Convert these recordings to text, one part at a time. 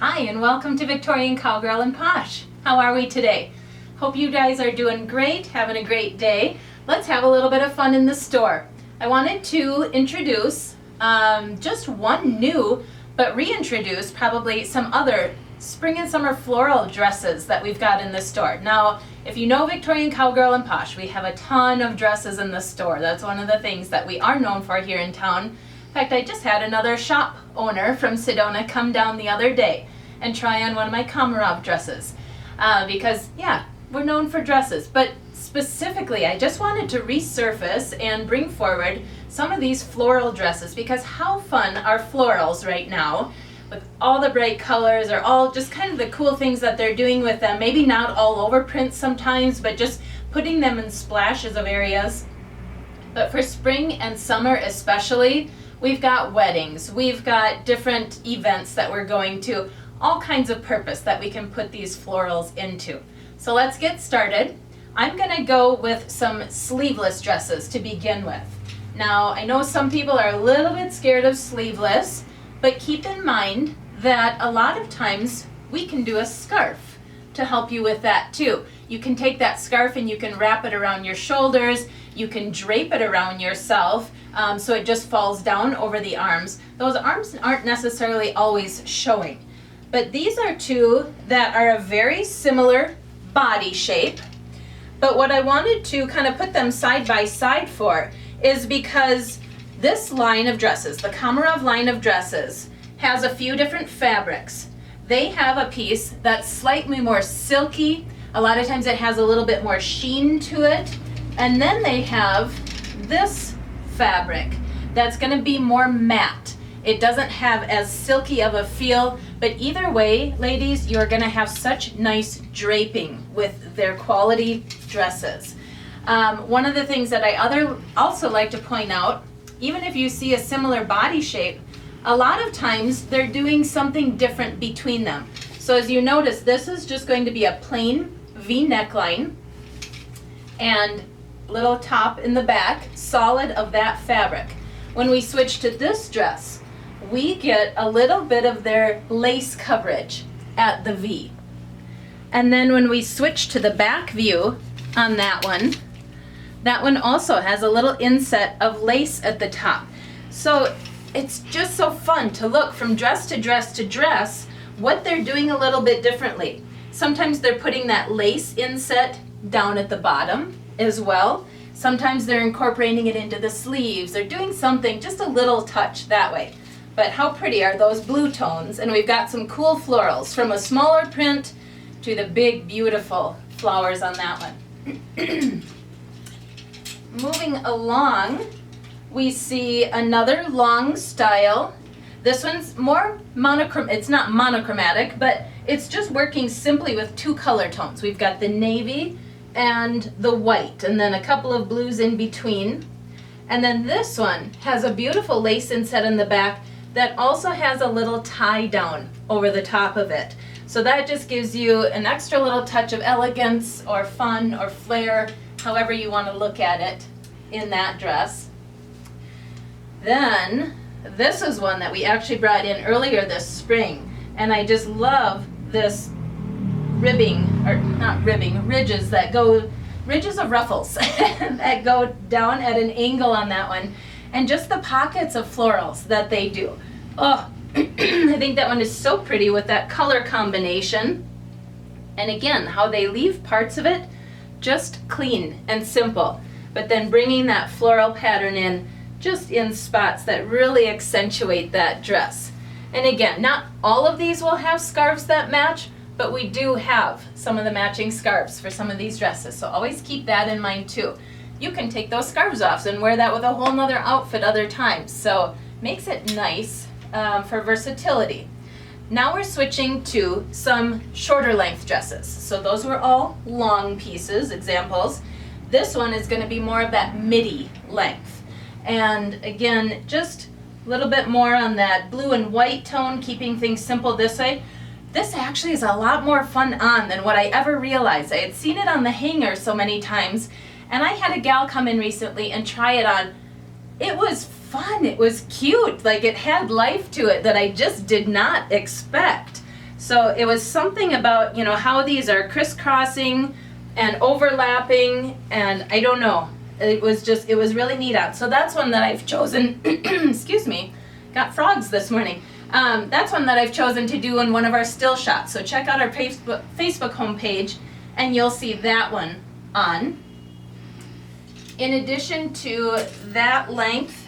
Hi, and welcome to Victorian Cowgirl and Posh. How are we today? Hope you guys are doing great, having a great day. Let's have a little bit of fun in the store. I wanted to introduce just one new, but reintroduce probably some other spring and summer floral dresses that we've got in the store. Now, if you know Victorian Cowgirl and Posh, we have a ton of dresses in the store. That's one of the things that we are known for here in town. In fact, I just had another shop owner from Sedona come down the other day and try on one of my Komorav dresses because, yeah, we're known for dresses. But specifically, I just wanted to resurface and bring forward some of these floral dresses because how fun are florals right now with all the bright colors or all just kind of the cool things that they're doing with them. Maybe not all over prints sometimes, but just putting them in splashes of areas. But for spring and summer especially, we've got weddings, we've got different events that we're going to, all kinds of purpose that we can put these florals into. So let's get started. I'm gonna go with some sleeveless dresses to begin with. Now, I know some people are a little bit scared of sleeveless, but keep in mind that a lot of times we can do a scarf to help you with that too. You can take that scarf and you can wrap it around your shoulders, you can drape it around yourself so it just falls down over the arms. Those arms aren't necessarily always showing, but these are two that are a very similar body shape. But what I wanted to kind of put them side by side for is because this line of dresses, the Komorav line of dresses, has a few different fabrics. They have a piece that's slightly more silky. A lot of times it has a little bit more sheen to it. And then they have this fabric that's going to be more matte. It doesn't have as silky of a feel, but either way, ladies, you're going to have such nice draping with their quality dresses. One of the things that I also like to point out, even if you see a similar body shape, a lot of times they're doing something different between them. So as you notice, this is just going to be a plain V neckline and little top in the back, solid of that fabric. When we switch to this dress, we get a little bit of their lace coverage at the V. And then when we switch to the back view on that one also has a little inset of lace at the top. So it's just so fun to look from dress to dress to dress what they're doing a little bit differently. Sometimes they're putting that lace inset down at the bottom as well. Sometimes they're incorporating it into the sleeves. They're doing something, just a little touch that way. But how pretty are those blue tones? And we've got some cool florals from a smaller print to the big, beautiful flowers on that one. Moving along, we see another long style. This one's more monochromatic. It's not monochromatic, but it's just working simply with two color tones. We've got the navy and the white, and then a couple of blues in between. And then this one has a beautiful lace inset in the back that also has a little tie down over the top of it. So that just gives you an extra little touch of elegance or fun or flair, however you want to look at it in that dress. Then this is one that we actually brought in earlier this spring, and I just love this ribbing, or not ribbing, ridges of ruffles that go down at an angle on that one, and just the pockets of florals that they do. Oh, I think that one is so pretty with that color combination. And again, how they leave parts of it just clean and simple, but then bringing that floral pattern in just in spots that really accentuate that dress. And again, not all of these will have scarves that match, but we do have some of the matching scarves for some of these dresses, so always keep that in mind too. You can take those scarves off and wear that with a whole nother outfit other times, so makes it nice for versatility. Now we're switching to some shorter length dresses. So those were all long pieces, examples. This one is going to be more of that midi length. And again, just a little bit more on that blue and white tone, keeping things simple this way. This actually is a lot more fun on than what I ever realized. I had seen it on the hanger so many times, and I had a gal come in recently and try it on. It was fun, it was cute, like it had life to it that I just did not expect. So it was something about, you know, how these are crisscrossing and overlapping, and I don't know. It was really neat out. So that's one that I've chosen, excuse me, got frogs this morning. That's one that I've chosen to do in one of our still shots. So check out our Facebook homepage and you'll see that one on. In addition to that length,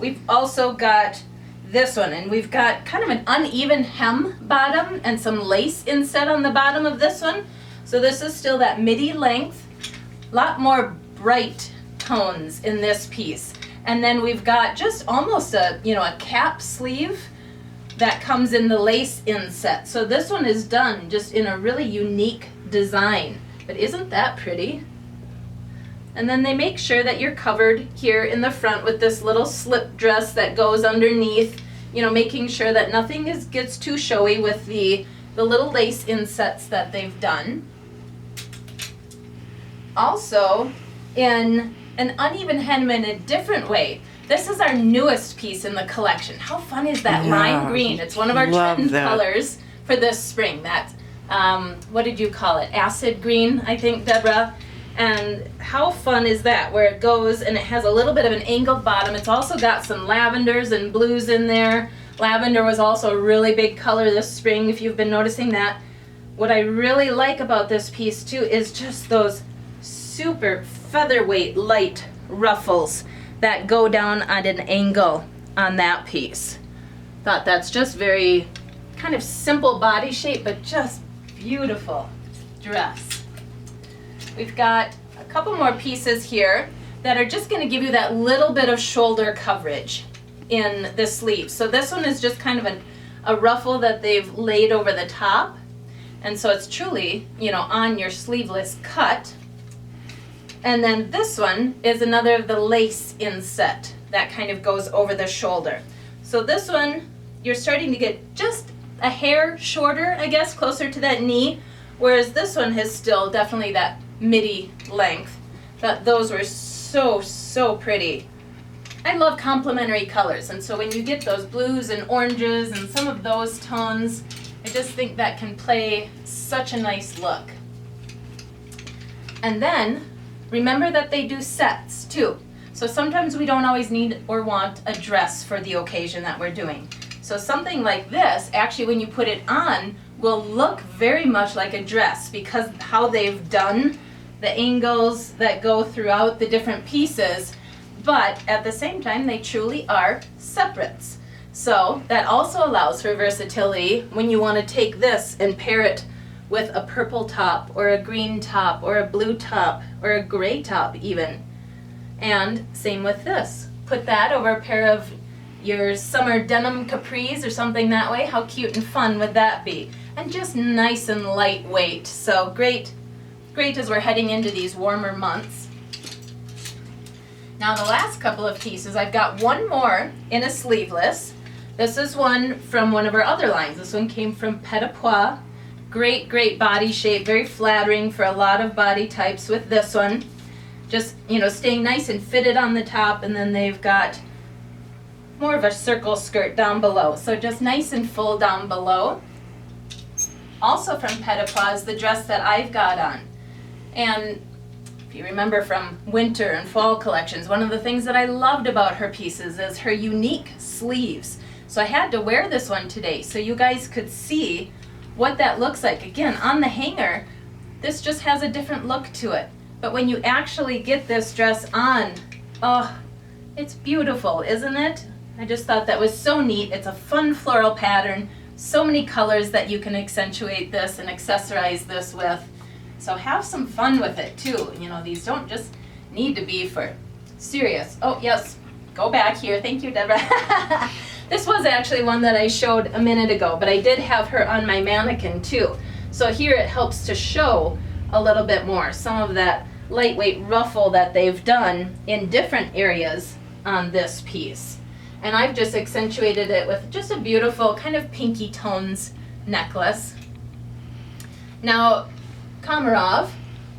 we've also got this one, and we've got kind of an uneven hem bottom and some lace inset on the bottom of this one. So this is still that midi length, a lot more bright tones in this piece. And then we've got just almost a cap sleeve that comes in the lace inset. So this one is done just in a really unique design, but isn't that pretty? And then they make sure that you're covered here in the front with this little slip dress that goes underneath, you know, making sure that nothing gets too showy with the little lace insets that they've done. Also, in an uneven hem in a different way, this is our newest piece in the collection. How fun is that lime green? It's one of our trend colors for this spring. That, what did you call it? Acid green, I think, Deborah. And how fun is that, where it goes and it has a little bit of an angled bottom. It's also got some lavenders and blues in there. Lavender was also a really big color this spring, if you've been noticing that. What I really like about this piece too is just those super featherweight light ruffles that go down at an angle on that piece. Thought that's just very kind of simple body shape, but just beautiful dress. We've got a couple more pieces here that are just going to give you that little bit of shoulder coverage in the sleeve. So this one is just kind of a ruffle that they've laid over the top. And so it's truly, you know, on your sleeveless cut. And then this one is another of the lace inset that kind of goes over the shoulder. So this one, you're starting to get just a hair shorter, I guess, closer to that knee, whereas this one has still definitely that midi length. Those were so pretty. I love complementary colors, and so when you get those blues and oranges and some of those tones, I just think that can play such a nice look. And then remember that they do sets too. So sometimes we don't always need or want a dress for the occasion that we're doing. So something like this, actually when you put it on, will look very much like a dress because how they've done the angles that go throughout the different pieces, but at the same time they truly are separates. So that also allows for versatility when you want to take this and pair it with a purple top or a green top or a blue top or a gray top even. And same with this. Put that over a pair of your summer denim capris or something that way. How cute and fun would that be? And just nice and lightweight. So great as we're heading into these warmer months. Now the last couple of pieces, I've got one more in a sleeveless. This is one from one of our other lines. This one came from Pret-a-Pois. Great body shape, very flattering for a lot of body types with this one. Just, you know, staying nice and fitted on the top, and then they've got more of a circle skirt down below. So just nice and full down below. Also from Pret-a-Pois is the dress that I've got on. And if you remember from winter and fall collections, one of the things that I loved about her pieces is her unique sleeves. So I had to wear this one today so you guys could see what that looks like. Again, on the hanger, this just has a different look to it. But when you actually get this dress on, oh, it's beautiful, isn't it? I just thought that was so neat. It's a fun floral pattern, so many colors that you can accentuate this and accessorize this with. So have some fun with it too. You know, these don't just need to be for serious. Oh yes, go back here. Thank you, Deborah. This was actually one that I showed a minute ago, but I did have her on my mannequin too. So here it helps to show a little bit more some of that lightweight ruffle that they've done in different areas on this piece. And I've just accentuated it with just a beautiful kind of pinky tones necklace. Now, Komorav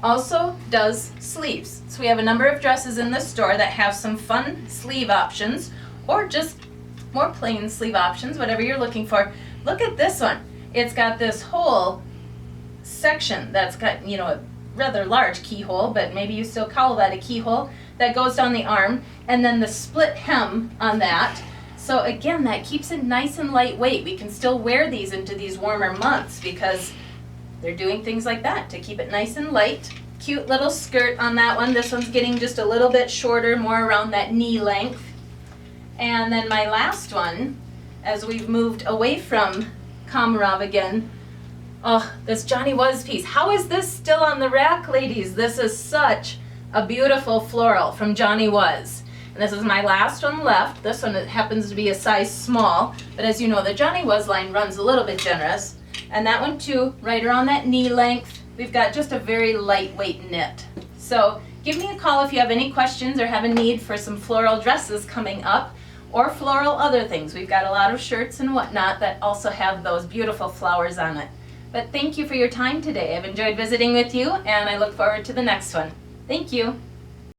also does sleeves. So we have a number of dresses in the store that have some fun sleeve options or just more plain sleeve options, whatever you're looking for. Look at this one. It's got this whole section that's got, you know, a rather large keyhole, but maybe you still call that a keyhole, that goes down the arm, and then the split hem on that. So again, that keeps it nice and lightweight. We can still wear these into these warmer months because they're doing things like that to keep it nice and light. Cute little skirt on that one. This one's getting just a little bit shorter, more around that knee length. And then my last one, as we've moved away from Komorav again, oh, this Johnny Was piece. How is this still on the rack, ladies? This is such a beautiful floral from Johnny Was. And this is my last one left. This one happens to be a size small, but as you know, the Johnny Was line runs a little bit generous. And that one too, right around that knee length. We've got just a very lightweight knit. So give me a call if you have any questions or have a need for some floral dresses coming up, or floral other things. We've got a lot of shirts and whatnot that also have those beautiful flowers on it. But thank you for your time today. I've enjoyed visiting with you, and I look forward to the next one. Thank you.